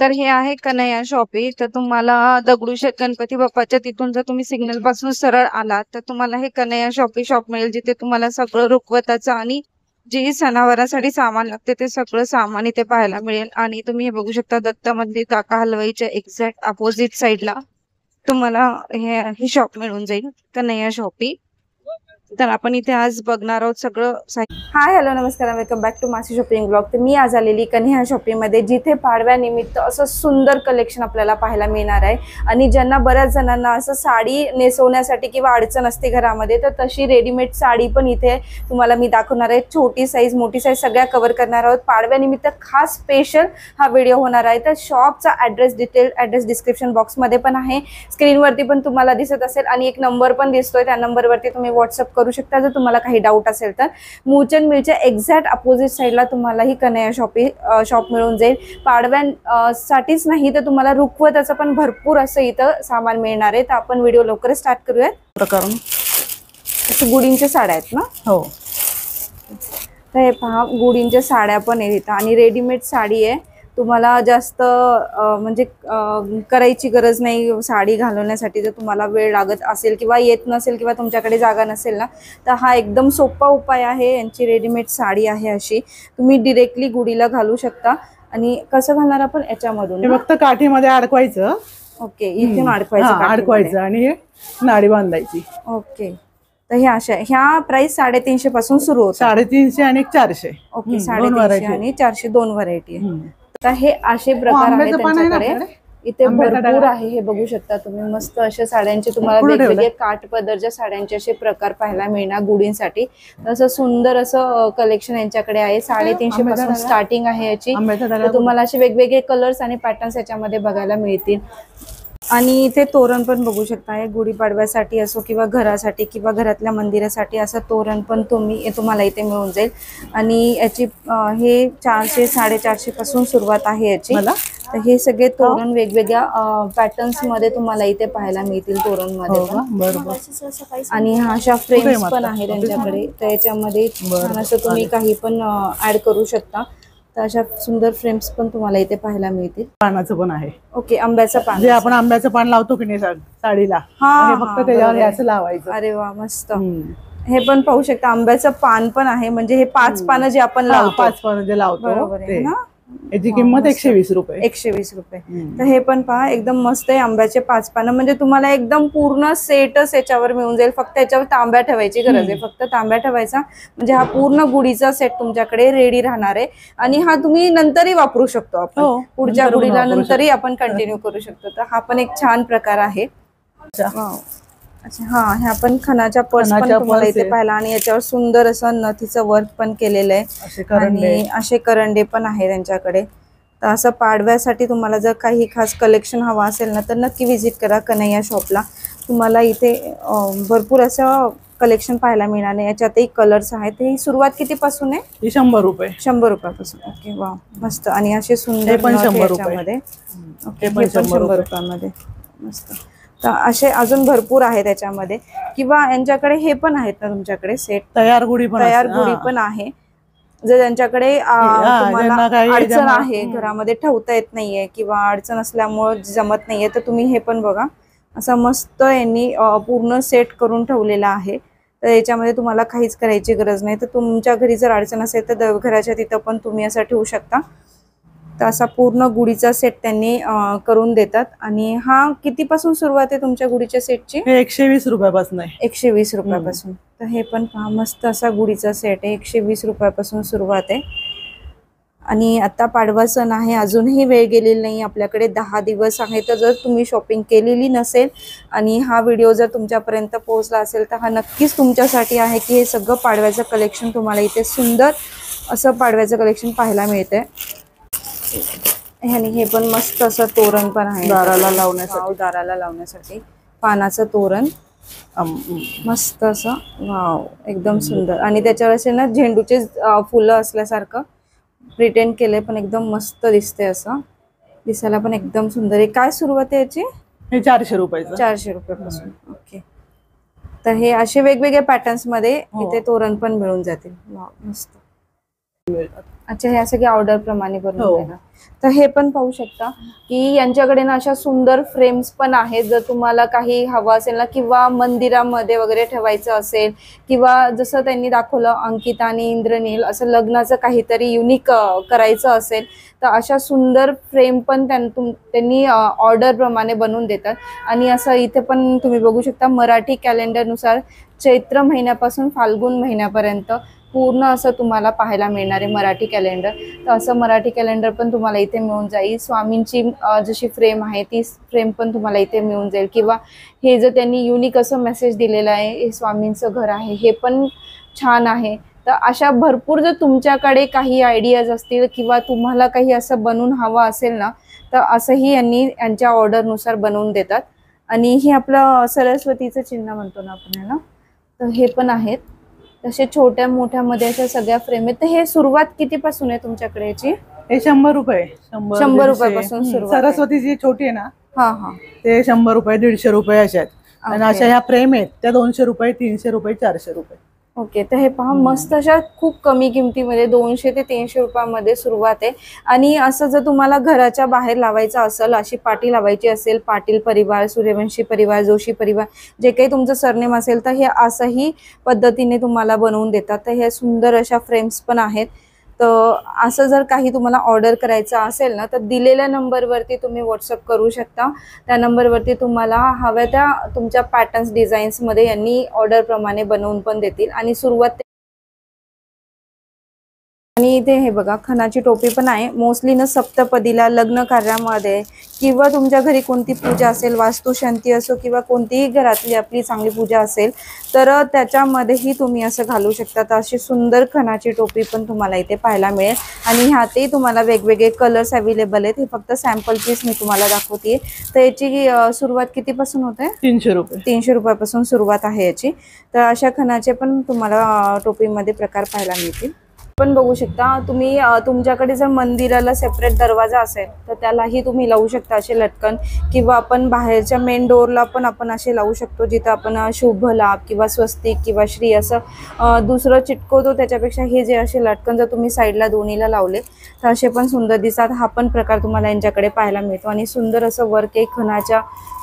तर हे आहे कन्हैया शॉपी. तर तुम्हाला दगडूशेठ गणपती बाप्पाच्या तिथून जर तुम्ही सिग्नल पासून सरळ आलात तर तुम्हाला हे कन्हैया शॉपी शॉप मिळेल, जिथे तुम्हाला सगळं रुखवताचं आणि जे सणावारासाठी सामान लागते ते सगळं सामान इथे पाहायला मिळेल. आणि तुम्ही हे बघू शकता, दत्त मंदिर काका हलवाईच्या एक्झॅक्ट अपोजिट साइडला तुम्हाला ही शॉप मिळून जाईल, कन्हैया शॉपी. तर आपण इथे आज बघणार आहोत सगळं. हाय हॅलो नमस्कार, वेलकम बॅक टू मासी शॉपिंग ब्लॉग. तर मी आज आलेली कन्हैया शॉपिंगमध्ये, जिथे पाडव्यानिमित्त असं सुंदर कलेक्शन आपल्याला पाहायला मिळणार आहे. आणि ज्यांना बऱ्याच जणांना असं साडी नेसवण्यासाठी किंवा अडचण असते घरामध्ये, तर तशी रेडीमेड साडी पण इथे तुम्हाला मी दाखवणार आहे. छोटी साईज मोठी साईज सगळ्या कव्हर करणार आहोत. पाडव्यानिमित्त खास स्पेशल हा व्हिडिओ होणार आहे. तर शॉपचा डिटेल ॲड्रेस डिस्क्रिप्शन बॉक्समध्ये पण आहे, स्क्रीनवरती पण तुम्हाला दिसत असेल, आणि एक नंबर पण दिसतोय. त्या नंबरवरती तुम्ही व्हॉट्सअप करू शकता जर तुम्हाला काही डाऊट असेल तर. मूलचंद मिलच्या एक्झॅक्ट अपोजिट साईडला तुम्हाला ही कन्हैया शॉप मिळून जाईल. पाडव्यांसाठीच नाही तर तुम्हाला रुखवताचं पण भरपूर असं इथं सामान मिळणार आहे. तर आपण व्हिडिओ लवकरच स्टार्ट करूयात. प्रकारून असं गुढींच्या साड्या आहेत ना? हो. तर हे पहा, गुढींच्या साड्या पण आहेत इथं, आणि रेडीमेड साडी आहे. तुम्हाला जास्त म्हणजे करायची गरज नाही साडी घालवण्यासाठी. जर तुम्हाला वेळ लागत असेल किंवा येत नसेल किंवा तुमच्याकडे जागा नसेल ना, तर हा एकदम सोपा उपाय आहे. यांची रेडीमेड साडी आहे अशी, तुम्ही डिरेक्टली गुढीला घालू शकता. आणि कसं घालणार आपण याच्यामधून? फक्त काठीमध्ये अडकवायचं. ओके, इथून अडकवायचं आणि नाडी बांधायची. ओके. तर ह्या अशा ह्या प्राइस 350 पासून सुरू होतात. 350 आणि 400. ओके, 350 आणि 400 दोन व्हरायटी आहे. तर हे असे प्रकार आहेत त्यांच्याकडे. इथे भरपूर आहे, हे बघू शकता तुम्ही. मस्त अशा साड्यांचे तुम्हाला वेगवेगळे काठ पदरच्या साड्यांचे असे प्रकार पाहायला मिळणार गुढींसाठी. असं सुंदर असं कलेक्शन यांच्याकडे आहे. 350 पासून स्टार्टिंग आहे याची. तर तुम्हाला असे वेगवेगळे कलर्स आणि पॅटर्न्स याच्यामध्ये बघायला मिळतील. आणि इथे तोरण पण बघू शकता. हे गुढीपाडव्यासाठी असो किंवा घरासाठी किंवा घरातल्या मंदिरासाठी असं तोरण पण तुम्हाला इथे मिळून जाईल. आणि याची हे 400 450 पासून सुरुवात आहे याची. तर हे सगळे तोरण वेगवेगळ्या पॅटर्न्स मध्ये तुम्हाला इथे पाहायला मिळतील तोरण मध्ये. आणि हा अशा फ्रेम्स पण आहे त्यांच्याकडे. तर याच्यामध्ये असं तुम्ही काही पण ऍड करू शकता. तर अशा सुंदर फ्रेम्स पण तुम्हाला इथे पाहायला मिळतील. पानाचं पण आहे. ओके, आंब्याचं पान, जे आपण आंब्याचं पान लावतो की नाही साडीला, फक्त त्याच्यावर असं लावायचं. अरे वा, मस्त. हे पण पाहू शकता, आंब्याचं पान पण आहे. म्हणजे हे 5 पानं जे आपण लावतो, 5 पानं जे लावतो, बरोबर आहे ना? याची किंमत 120 रुपये. 120 रुपये. तर हे पण पहा, एकदम मस्त आहे. आंब्याचे 5 पानं म्हणजे तुम्हाला एकदम पूर्ण सेटच याच्यावर मिळून जाईल. फक्त याच्यावर तांब्या ठेवायची गरज आहे. फक्त तांब्या ठेवायचा म्हणजे हा पूर्ण गुढीचा सेट तुमच्याकडे रेडी राहणार आहे. आणि हा तुम्ही नंतरही वापरू शकतो. आपण पुढच्या गुढीला नंतरही आपण कंटिन्यू करू शकतो. तर हा पण एक छान प्रकार आहे. अच्छा, हा, ह्या पण खणाच्या पर्स पण तुम्हाला इथे पाहिला. आणि याच्यावर सुंदर असं नथीचं वर्क पण केलेलं आहे. आणि असे करंडे पण आहे त्यांच्याकडे. तर असं पाडव्यासाठी तुम्हाला जर काही खास कलेक्शन हवा असेल ना, तर नक्की व्हिजिट करा कन्हैया शॉपला. तुम्हाला इथे भरपूर असं कलेक्शन पाहायला मिळणार आहे. याच्यातही कलर्स आहेत. ही सुरुवात कितीपासून आहे? 100 रुपये. 100 रुपयापासून. ओके, वा, मस्त. आणि असे सुंदर पण 100 रुपयामध्ये. ओके, पण 100 रुपयामध्ये. मस्त. तर असे अजून भरपूर आहे त्याच्यामध्ये. किंवा यांच्याकडे हे पण आहेत ना तुमच्याकडे सेट, तयार गुढी पण आहे. जर त्यांच्याकडे तुम्हाला अडचण आहे, घरामध्ये ठेवता येत नाहीये किंवा अडचण असल्यामुळे जमत नाहीये, तर तुम्ही हे पण बघा, असं मस्त यांनी पूर्ण सेट करून ठेवलेला आहे. तर याच्यामध्ये तुम्हाला काहीच करायची गरज नाही. तर तुमच्या घरी जर अडचण असेल तर देवघराच्या तिथं पण तुम्ही असं ठेवू शकता. तर असा पूर्ण गुढीचा सेट त्यांनी करून देतात. आणि हा कितीपासून सुरुवात आहे तुमच्या गुढीच्या सेटची? 120 रुपयापासून आहे. 120 रुपयापासून. तर हे पण पहा, मस्त असा गुढीचा सेट आहे. 120 रुपयापासून सुरुवात आहे. आणि आता पाडवा सण आहे, अजूनही वेळ गेलेली नाही. आपल्याकडे 10 दिवस आहे. तर जर तुम्ही शॉपिंग केलेली नसेल आणि हा व्हिडिओ जर तुमच्यापर्यंत पोहोचला असेल, तर हा नक्कीच तुमच्यासाठी आहे की हे सगळं पाडव्याचं कलेक्शन तुम्हाला इथे सुंदर असं पाडव्याचं कलेक्शन पाहायला मिळतंय. ह्यानी हे पण मस्त असं तोरण पण आहे दाराला लावण्यासाठी. पानाचं तोरण मस्त असं, वाव, एकदम सुंदर. आणि त्याच्यावर असे ना झेंडूचे फुलं असल्यासारखं प्रिटेंड केलंय, पण एकदम मस्त दिसते. असं दिसायला पण एकदम सुंदर आहे. काय सुरुवात आहे याची? 400 रुपयाचं. 400 रुपयापासून. ओके. तर हे असे वेगवेगळ्या पॅटर्न्स मध्ये इथे तोरण पण मिळून जातील. वाव, मस्त. मिळतात. अच्छा, हे सगळे ऑर्डर प्रमाणे बनवून हो. देणार. तर हे पण पाहू शकता की यांच्याकडे ना अशा सुंदर फ्रेम्स पण आहेत. जर तुम्हाला काही हवं असेल ना, किंवा मंदिरामध्ये वगैरे ठेवायचं असेल, किंवा जसं त्यांनी दाखवलं अंकिता आणि इंद्रनील असं लग्नाचं काहीतरी युनिक करायचं असेल, तर अशा सुंदर फ्रेम पण त्यांनी ऑर्डर प्रमाणे बनवून देतात. आणि असं इथे पण तुम्ही बघू शकता मराठी कॅलेंडरनुसार चैत्र महिन्यापासून फाल्गुन महिन्यापर्यंत पूर्ण असं तुम्हाला पाहायला मिळणार आहे मराठी कॅलेंडर. तर असं मराठी कॅलेंडर पण तुम्हाला इथे मिळून जाईल. स्वामींची जशी फ्रेम आहे ती फ्रेम पण तुम्हाला इथे मिळून जाईल. किंवा हे जर त्यांनी युनिक असं मेसेज दिलेलं आहे, हे स्वामींचं घर आहे, हे पण छान आहे. तर अशा भरपूर जर तुमच्याकडे काही आयडियाज असतील किंवा तुम्हाला काही असं बनवून हवं असेल ना, तर असंही यांच्या ऑर्डरनुसार बनवून देतात. आणि हे आपलं सरस्वतीचं चिन्ह म्हणतो ना आपण ह्याला, तर हे पण आहेत. तसे छोट्या मोठ्यामध्ये अशा सगळ्या फ्रेम आहेत. तर हे सुरुवात कितीपासून आहे तुमच्याकडे याची? हे 100 रुपये. 100 रुपयापासून सुरुवात आहे. सरस्वती जी छोटी आहे ना, हा हा, ते 100 रुपये, 150 रुपये अशा आहेत. आणि अशा ह्या फ्रेम आहेत त्या 200 रुपये, 300 रुपये, 400 रुपये. ओके. तर हे पहा मस्त अशा खूप कमी किमतीमध्ये 200 ते 300 रुपयामध्ये सुरुवात आहे. आणि असं जर तुम्हाला घराच्या बाहेर लावायचं असेल, अशी पाटी लावायची असेल, पाटील परिवार, सूर्यवंशी परिवार, जोशी परिवार, जे काही तुमचं सरनेम असेल, तर हे असंही पद्धतीने तुम्हाला बनवून देतात. तर हे सुंदर अशा फ्रेम्स पण आहेत. तर असं जर काही तुम्हाला ऑर्डर करायचं असेल ना, तर दिलेल्या नंबरवरती तुम्ही व्हॉट्सअप करू शकता. त्या नंबरवरती तुम्हाला हव्या त्या तुमच्या पॅटर्न्स डिझाईन्समध्ये यांनी ऑर्डर प्रमाणे बनवून पण देतील. आणि सुरुवात आणि इथे हे बघा खणाची टोपी पण आहे. मोस्टली ना सप्तपदीला, लग्न कार्यामध्ये, किंवा तुमच्या घरी कोणती पूजा असेल, वास्तुशांती असो किंवा कोणतीही घरातली आपली चांगली पूजा असेल, तर त्याच्यामध्येही तुम्ही असं घालू शकता. तर अशी सुंदर खणाची टोपी पण तुम्हाला इथे पाहायला मिळेल. आणि ह्यातही तुम्हाला वेगवेगळे कलर्स अवेलेबल आहेत. हे फक्त सॅम्पल पीस मी तुम्हाला दाखवते. तर याची सुरुवात कितीपासून होते? 300 रुपये. 300 रुपयापासून सुरुवात आहे याची. तर अशा खणाचे पण तुम्हाला टोपीमध्ये प्रकार पाहायला मिळतील. पण बघू शकता तुम्ही, तुमच्याकडे जर मंदिराला सेपरेट दरवाजा असेल तर त्यालाही तुम्ही लावू शकता असे लटकन. किंवा आपण बाहेरच्या मेन डोअरला पण आपण असे लावू शकतो, जिथं आपण शुभ लाभ किंवा स्वस्तिक किंवा श्री असं दुसरं चिटकवतो. त्याच्यापेक्षा हे जे असे लटकन जर तुम्ही साईडला दोन्हीला लावले तर असे पण सुंदर दिसतात. हा पण प्रकार तुम्हाला यांच्याकडे पाहायला मिळतो. आणि सुंदर असं वर्क एक खणाच्या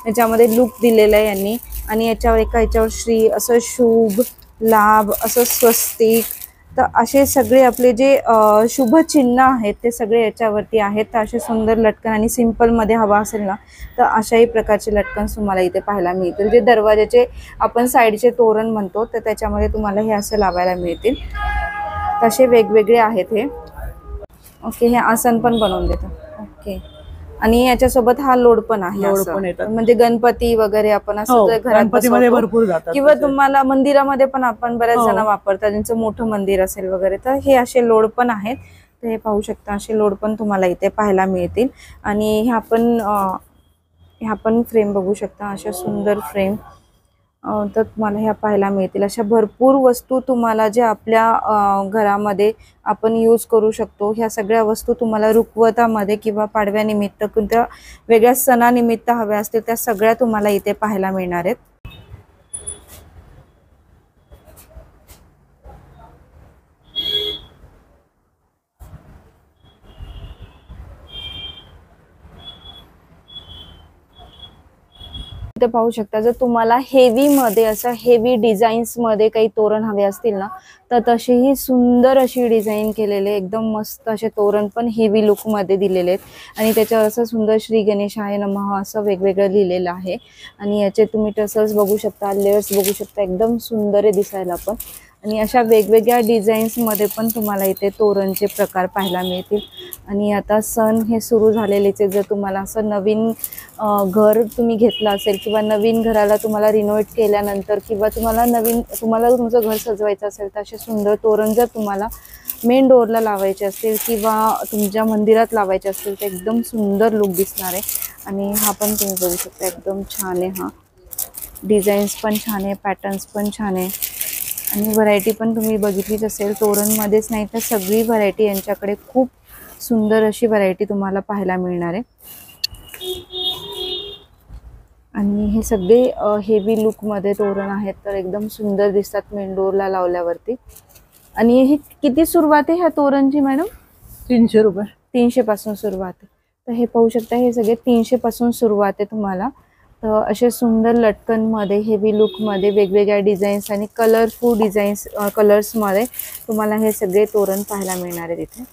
याच्यामध्ये लुक दिलेलं आहे यांनी. आणि याच्यावर याच्यावर श्री असं, शुभ लाभ असं, स्वस्तिक, तर असे सगळे आपले जे शुभ चिन्ह आहेत ते सगळे याच्यावरती आहेत. तर असे सुंदर लटकन, आणि सिंपलमध्ये हवा असेल ना तर अशाही प्रकारचे लटकन तुम्हाला इथे पाहायला मिळतील. जे दरवाजाचे आपण साईडचे तोरण म्हणतो, तर त्याच्यामध्ये तुम्हाला हे असे लावायला मिळतील. तसे वेगवेगळे आहेत हे. ओके. हे आसन पण बनवून देतात. ओके. आणि याच्यासोबत हा लोड पण आहे. म्हणजे गणपती वगैरे आपण असं घरात भरपूर जातात. किंवा तुम्हाला मंदिरामध्ये पण आपण बऱ्याच जण वापरतात, ज्यांचं मोठं मंदिर असेल वगैरे, तर हे असे लोड पण आहेत. तर हे पाहू शकता असे लोड पण तुम्हाला इथे पाहायला मिळतील. आणि ह्या पण फ्रेम बघू शकता, अशा सुंदर फ्रेम तर तुम्हाला ह्या पाहायला मिळतील. अशा भरपूर वस्तू तुम्हाला ज्या आपल्या घरामध्ये आपण यूज करू शकतो, ह्या सगळ्या वस्तू तुम्हाला रुखवतामध्ये किंवा पाडव्यानिमित्त, कोणत्या वेगळ्या सणानिमित्त हव्या असतील त्या सगळ्या तुम्हाला इथे पाहायला मिळणार आहेत. पाहू शकता जर तुम्हाला हेवी मध्ये असं हेवी डिझाईन्स मध्ये काही तोरण हवे असतील ना, तर तशीही सुंदर अशी डिझाईन केलेले एकदम मस्त असे तोरण पण हेवी लुक मध्ये दिलेले आहेत. आणि त्याच्यावर असं सुंदर श्री गणेशाय नमः असं वेगवेगळं लिहिलेलं आहे. आणि याचे तुम्ही टसल्स बघू शकता, लेयर्स बघू शकता, एकदम सुंदर आहे दिसायला पण. आणि अशा वेगवेगळ्या डिझाईन्समध्ये पण तुम्हाला इथे तोरणचे प्रकार पाहायला मिळतील. आणि आता सण हे सुरू झालेलेच आहे. जर तुम्हाला असं नवीन घर तुम्ही घेतलं असेल किंवा नवीन घराला तुम्हाला रिनोव्हेट केल्यानंतर किंवा तुम्हाला तुमचं घर सजवायचं असेल तर असे सुंदर तोरण जर तुम्हाला मेन डोअरला लावायचे असतील किंवा तुमच्या मंदिरात लावायचे असतील तर एकदम सुंदर लुक दिसणार आहे. आणि हा पण तुम्ही बघू शकता एकदम छान आहे. हा डिझाईन्स पण छान आहे, पॅटर्न्स पण छान आहे. आणि व्हरायटी पण तुम्ही बघितलीच असेल, तोरणमध्येच नाही तर सगळी व्हरायटी यांच्याकडे खूप सुंदर अशी व्हरायटी तुम्हाला पाहायला मिळणार आहे. आणि हे सगळे हेवी लुकमध्ये तोरण आहेत, तर एकदम सुंदर दिसतात मेन डोअरला लावल्यावरती. आणि हे किती सुरुवात आहे ह्या तोरणची मॅडम? 300 रुपये. 300 पासून सुरुवात आहे. तर हे पाहू शकता, हे सगळे 300 पासून सुरुवात आहे तुम्हाला. तर असे सुंदर लटकन मध्ये, हेवी लुक मध्ये, वेगवेगळ्या डिझाईन्स आणि कलरफुल डिझाईन्स कलर्स मध्ये तुम्हाला हे सगळे तोरण पाहायला मिळणार आहे तिथे.